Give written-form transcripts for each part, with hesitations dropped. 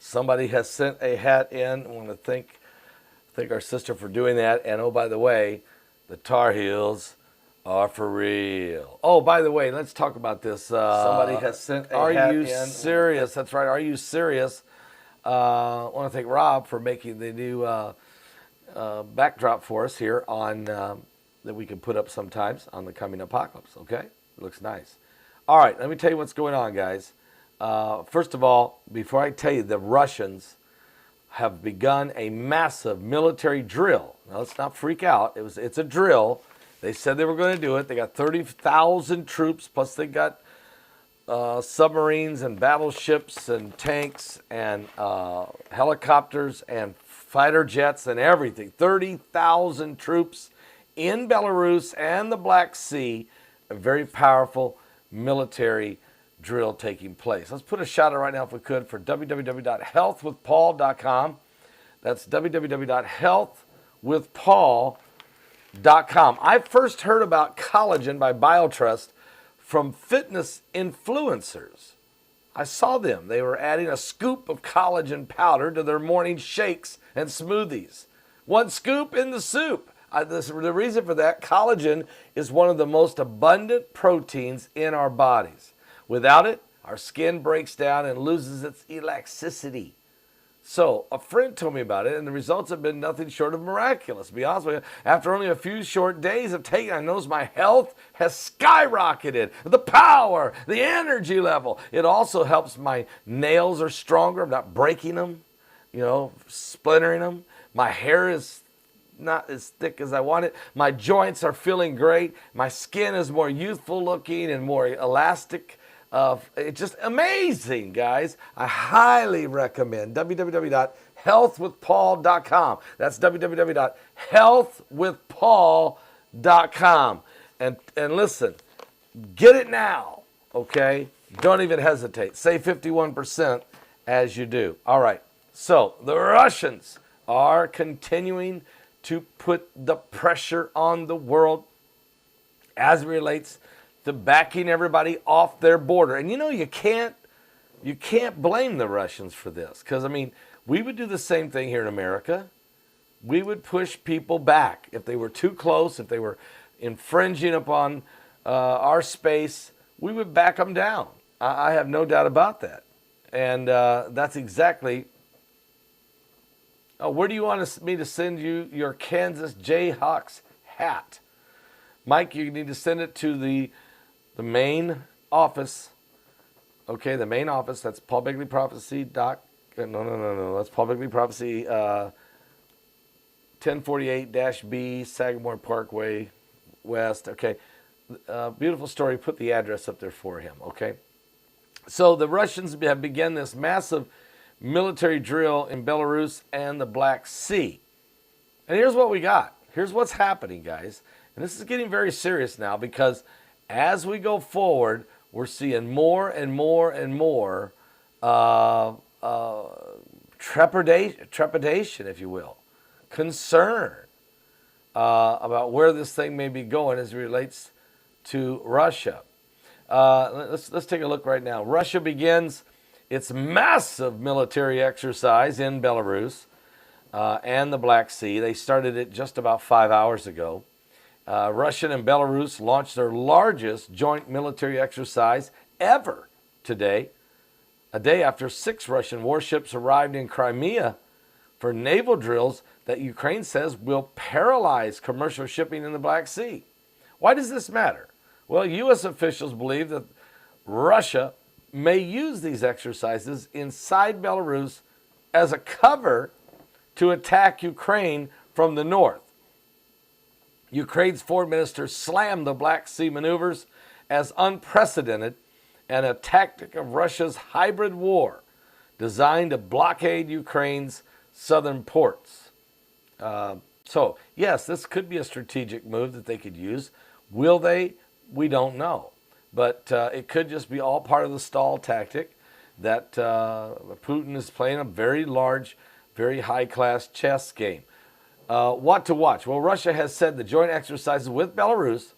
Somebody has sent a hat in. I want to thank our sister for doing that. And oh, by the way, the Tar Heels are for real. Oh, by the way, let's talk about this. Somebody has sent a hat in. Are you serious? That's right. Are you serious? I want to thank Rob for making the new backdrop for us here on that we can put up sometimes on the coming apocalypse. Okay, it looks nice. All right, let me tell you what's going on, guys. First of all, before I tell you, the Russians have begun a massive military drill. Now, let's not freak out. It's a drill. They said they were going to do it. They got 30,000 troops, plus they got submarines and battleships and tanks and helicopters and fighter jets and everything. 30,000 troops in Belarus and the Black Sea. A very powerful military drill taking place. Let's put a shout out right now, if we could, for www.healthwithpaul.com. That's www.healthwithpaul.com. I first heard about collagen by BioTrust from fitness influencers. I saw them. They were adding a scoop of collagen powder to their morning shakes and smoothies. One scoop in the soup. The reason for that, collagen is one of the most abundant proteins in our bodies. Without it, our skin breaks down and loses its elasticity. So, a friend told me about it, and the results have been nothing short of miraculous. To be honest with you, after only a few short days of taking it, I noticed my health has skyrocketed. The power, the energy level. It also helps my nails are stronger. I'm not breaking them, splintering them. My hair is not as thick as I want it. My joints are feeling great. My skin is more youthful looking and more elastic. It's just amazing, guys. I highly recommend www.healthwithpaul.com. That's www.healthwithpaul.com. And listen, get it now, okay? Don't even hesitate. Save 51% as you do. All right. So the Russians are continuing to put the pressure on the world as it relates to backing everybody off their border. And you can't blame the Russians for this, because we would do the same thing here in America. We would push people back if they were too close, if they were infringing upon our space. We would back them down. I have no doubt about that. And that's exactly. Oh, where do you want me to send you your Kansas Jayhawks hat? Mike, you need to send it to the main office. Okay, the main office. That's Paul Begley Prophecy. No. That's Paul Begley Prophecy, 1048-B, Sagamore Parkway West. Okay, beautiful story. Put the address up there for him. Okay, so the Russians have begun this massive military drill in Belarus and the Black Sea. And here's what we got. Here's what's happening, guys. And this is getting very serious now, because as we go forward, we're seeing more and more and more trepidation, if you will, concern about where this thing may be going as it relates to Russia. Let's take a look right now. Russia begins its massive military exercise in Belarus and the Black Sea. They started it just about 5 hours ago. Russia and Belarus launched their largest joint military exercise ever today, a day after 6 Russian warships arrived in Crimea for naval drills that Ukraine says will paralyze commercial shipping in the Black Sea. Why does this matter? Well, U.S. officials believe that Russia may use these exercises inside Belarus as a cover to attack Ukraine from the north. Ukraine's foreign minister slammed the Black Sea maneuvers as unprecedented and a tactic of Russia's hybrid war designed to blockade Ukraine's southern ports. So, yes, this could be a strategic move that they could use. Will they? We don't know. But it could just be all part of the stall tactic that Putin is playing a very large, very high-class chess game. What to watch? Well, Russia has said the joint exercises with Belarus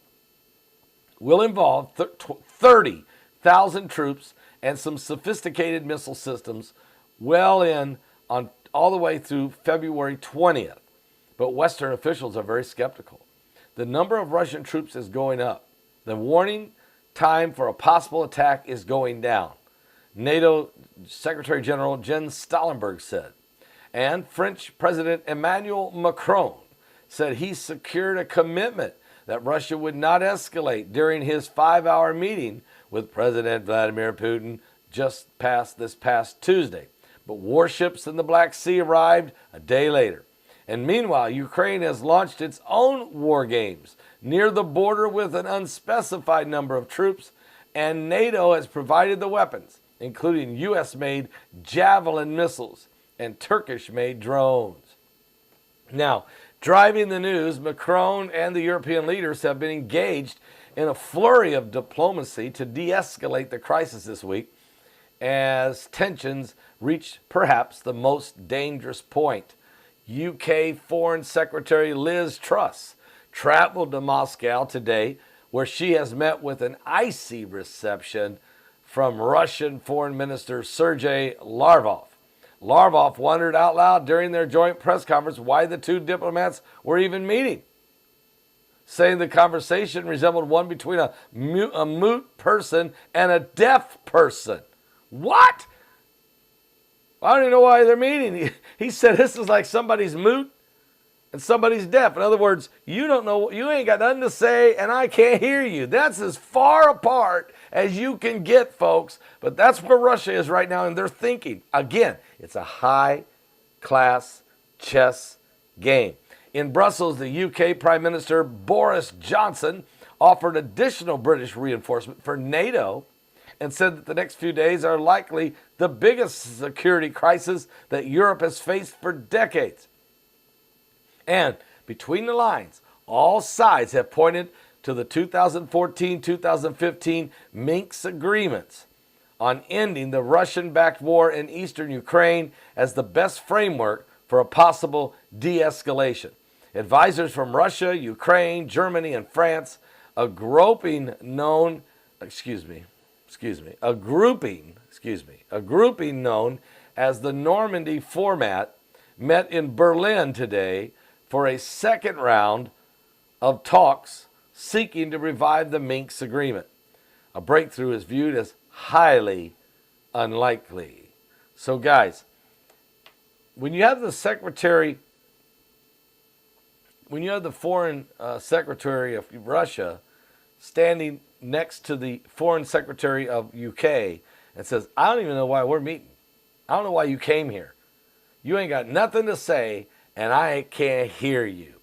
will involve 30,000 troops and some sophisticated missile systems well in on all the way through February 20th. But Western officials are very skeptical. The number of Russian troops is going up. The warning time for a possible attack is going down, NATO Secretary General Jens Stoltenberg said. And French President Emmanuel Macron said he secured a commitment that Russia would not escalate during his 5-hour meeting with President Vladimir Putin this past Tuesday. But warships in the Black Sea arrived a day later. And meanwhile, Ukraine has launched its own war games near the border with an unspecified number of troops, and NATO has provided the weapons, including U.S.-made Javelin missiles and Turkish-made drones. Now, driving the news, Macron and the European leaders have been engaged in a flurry of diplomacy to de-escalate the crisis this week as tensions reach perhaps the most dangerous point. UK Foreign Secretary Liz Truss traveled to Moscow today, where she has met with an icy reception from Russian Foreign Minister Sergei Lavrov. Lavrov wondered out loud during their joint press conference why the two diplomats were even meeting, saying the conversation resembled one between a mute person and a deaf person. What? I don't even know why they're meeting. He said this is like somebody's mute and somebody's deaf. In other words, you don't know, you ain't got nothing to say and I can't hear you. That's as far apart as you can get, folks. But that's where Russia is right now, and they're thinking. Again, it's a high-class chess game. In Brussels, the UK Prime Minister Boris Johnson offered additional British reinforcement for NATO and said that the next few days are likely the biggest security crisis that Europe has faced for decades. And between the lines, all sides have pointed to the 2014-2015 Minsk agreements on ending the Russian-backed war in eastern Ukraine as the best framework for a possible de-escalation. Advisors from Russia, Ukraine, Germany, and France, a grouping known as the Normandy format, met in Berlin today for a second round of talks seeking to revive the Minsk agreement. A breakthrough is viewed as highly unlikely. So guys, when you have the foreign secretary of Russia standing next to the foreign secretary of UK and says, I don't even know why we're meeting. I don't know why you came here. You ain't got nothing to say and I can't hear you.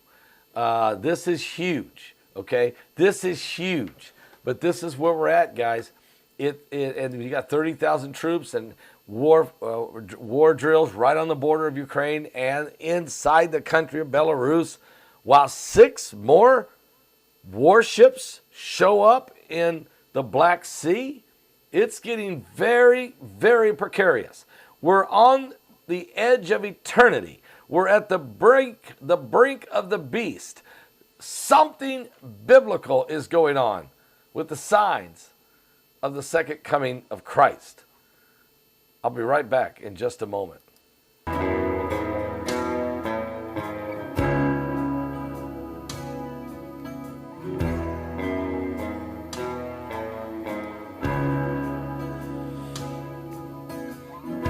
This is huge, okay? This is huge. But this is where we're at, guys. And you got 30,000 troops and war drills right on the border of Ukraine and inside the country of Belarus, while 6 more warships show up in the Black Sea. It's getting very, very precarious. We're on the edge of eternity. We're at the brink of the beast. Something biblical is going on with the signs of the second coming of Christ. I'll be right back in just a moment.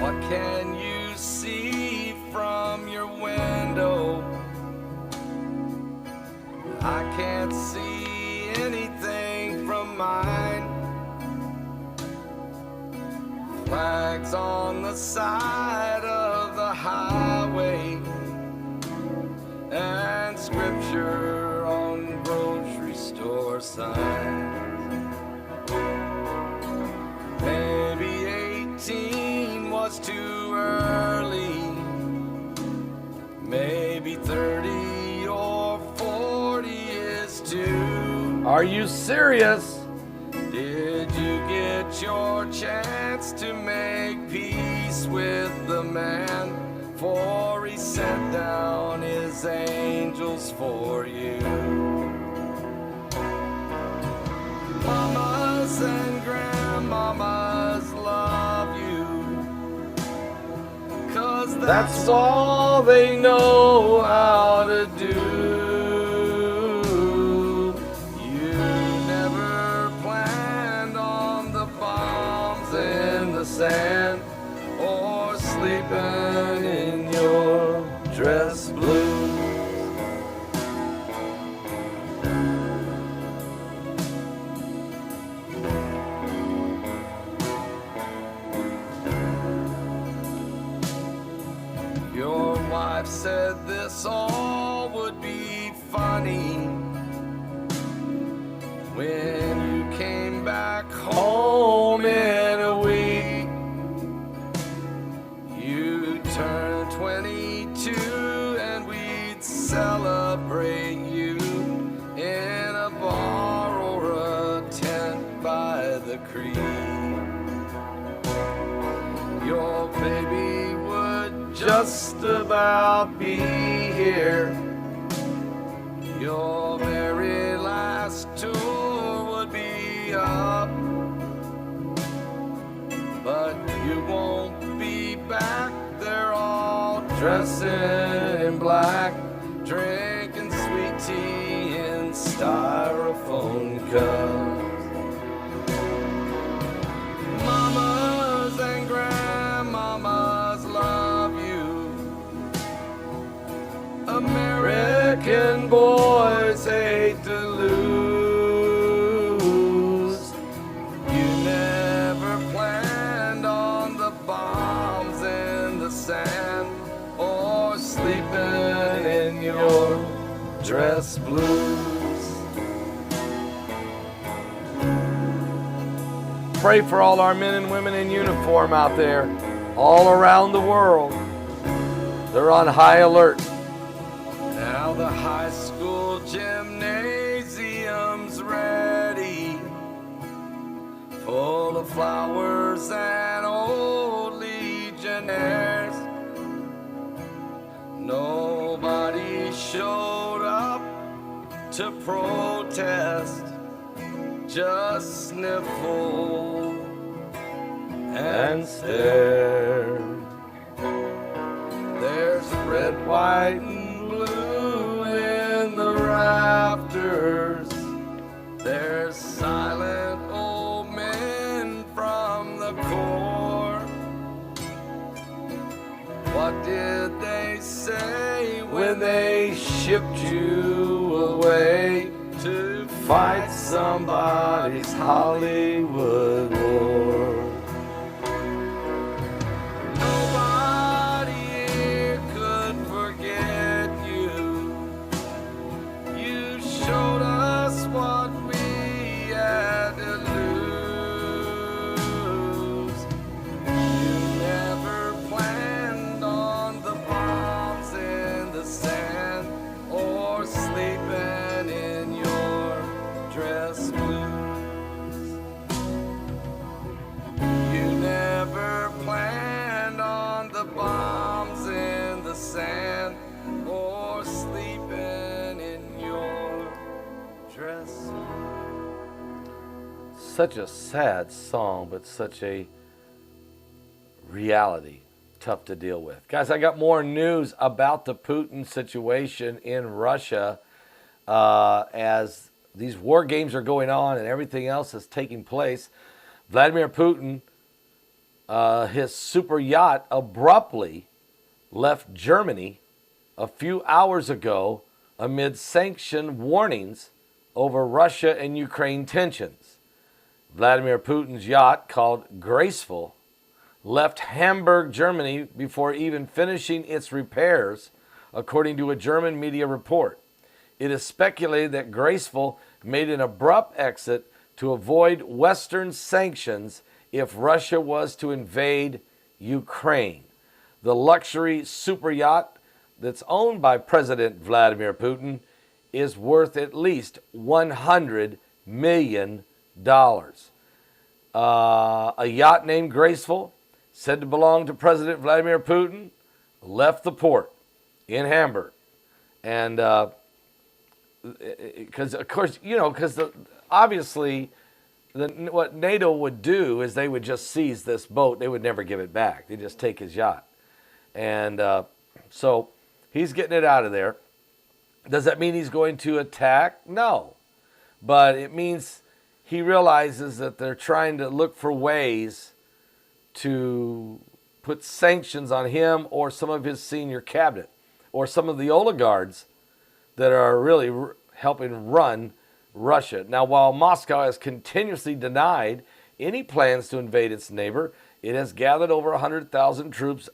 What can you see from your window? I can't see anything from mine. Flags on the side of the highway and scripture on grocery store signs. Maybe 18 was too early. Maybe 30 or 40 is too. Are you serious? Did you get your chance to make peace with the man? For he sent down his angels for you. Mamas and grandmamas love you. That's all they know how to do. You never planned on the bombs in the sand or sleeping in your dress blues. Your wife said this all would be funny when you came back home in a week. You turned 22 and we'd celebrate you in a bar or a tent by the creek. Your baby would just about be here. Your very last tour would be up, but you won't be back. They're all dressing in black, drinking sweet tea in styrofoam cups. Mamas and grandmamas love you. American boys hate to lose. You never planned on the bombs in the sand or sleeping in your dress blues. Pray for all our men and women in uniform out there, all around the world. They're on high alert. Now the high school gymnasium's ready, full of flowers and old legionnaires. Nobody showed up to protest, just sniffle and stare. There's red, white, and blue in the rafters. There's silent old men from the Corps. What did they say when they shipped you away to fight somebody's Hollywood war? Nobody here could forget you. You showed us what we had to lose. You never planned on the bombs in the sand or sleeping in your dress blues. You never planned on the bombs in the sand or sleeping in your dress. Such a sad song, but such a reality. Tough to deal with. Guys, I got more news about the Putin situation in Russia as these war games are going on and everything else is taking place. Vladimir Putin, his super yacht abruptly left Germany a few hours ago amid sanction warnings over Russia and Ukraine tensions. Vladimir Putin's yacht, called Graceful, left Hamburg, Germany before even finishing its repairs, according to a German media report. It is speculated that Graceful made an abrupt exit to avoid Western sanctions if Russia was to invade Ukraine. The luxury super yacht that's owned by President Vladimir Putin is worth at least $100 million. A yacht named Graceful, said to belong to President Vladimir Putin, left the port in Hamburg. And because, of course, obviously what NATO would do is they would just seize this boat. They would never give it back. They just take his yacht. And so he's getting it out of there. Does that mean he's going to attack? No. But it means he realizes that they're trying to look for ways to put sanctions on him or some of his senior cabinet or some of the oligarchs that are really helping run Russia. Now, while Moscow has continuously denied any plans to invade its neighbor, it has gathered over 100,000 troops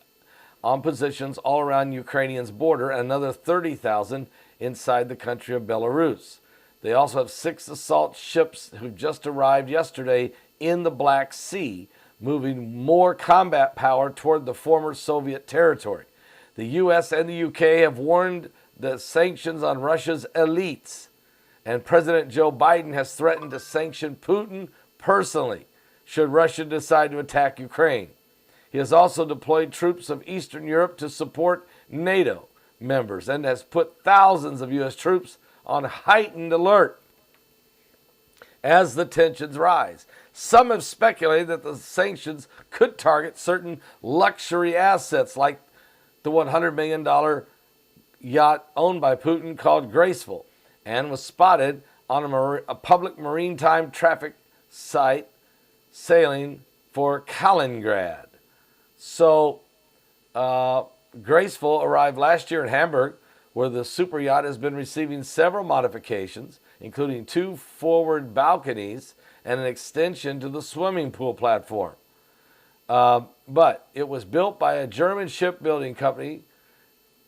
on positions all around Ukraine's border and another 30,000 inside the country of Belarus. They also have 6 assault ships who just arrived yesterday in the Black Sea, moving more combat power toward the former Soviet territory. The U.S. and the U.K. have warned the sanctions on Russia's elites, and President Joe Biden has threatened to sanction Putin personally should Russia decide to attack Ukraine. He has also deployed troops of Eastern Europe to support NATO members and has put thousands of U.S. troops on heightened alert as the tensions rise. Some have speculated that the sanctions could target certain luxury assets like the $100 million yacht owned by Putin called Graceful and was spotted on a public maritime traffic site sailing for Kaliningrad. So, Graceful arrived last year in Hamburg, where the super yacht has been receiving several modifications, including 2 forward balconies and an extension to the swimming pool platform. But it was built by a German shipbuilding company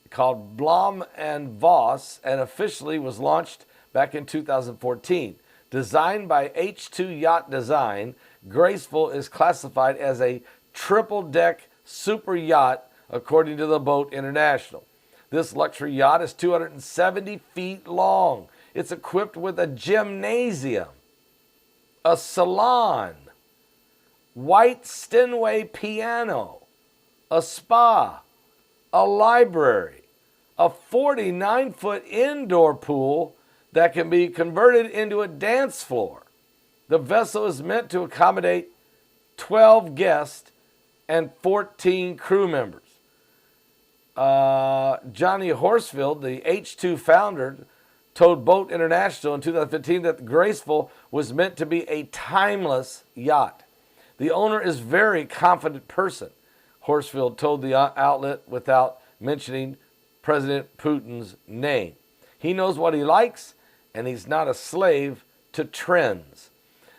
called Blom and Voss and officially was launched back in 2014. Designed by H2 Yacht Design, Graceful is classified as a triple-deck super yacht according to the Boat International. This luxury yacht is 270 feet long. It's equipped with a gymnasium, a salon, white Steinway piano, a spa, a library, a 49-foot indoor pool that can be converted into a dance floor. The vessel is meant to accommodate 12 guests and 14 crew members. Johnny Horsfield, the H2 founder, told Boat International in 2015 that the Graceful was meant to be a timeless yacht. The owner is a very confident person, Horsfield told the outlet without mentioning President Putin's name. He knows what he likes, and he's not a slave to trends.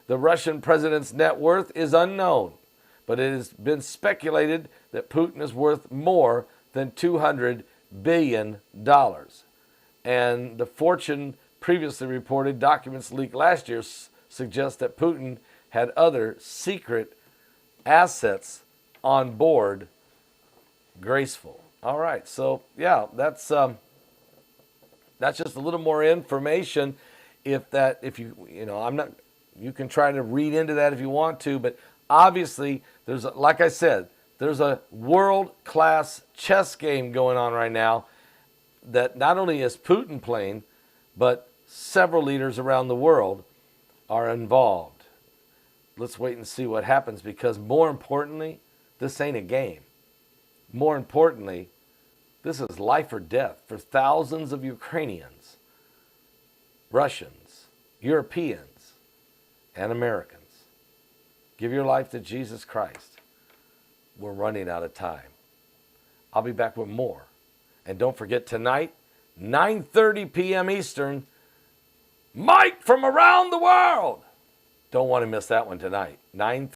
The Russian president's net worth is unknown, but it has been speculated that Putin is worth more than $200 billion. And the Fortune previously reported documents leaked last year suggest that Putin had other secret assets on board Graceful. All right, so yeah, that's just a little more information. You can try to read into that if you want to, but obviously like I said, there's a world-class chess game going on right now that not only is Putin playing, but several leaders around the world are involved. Let's wait and see what happens, because more importantly, this ain't a game. More importantly, this is life or death for thousands of Ukrainians, Russians, Europeans, and Americans. Give your life to Jesus Christ. We're running out of time. I'll be back with more. And don't forget tonight, 9:30 p.m. Eastern, Mike from around the world. Don't want to miss that one tonight. 9:30.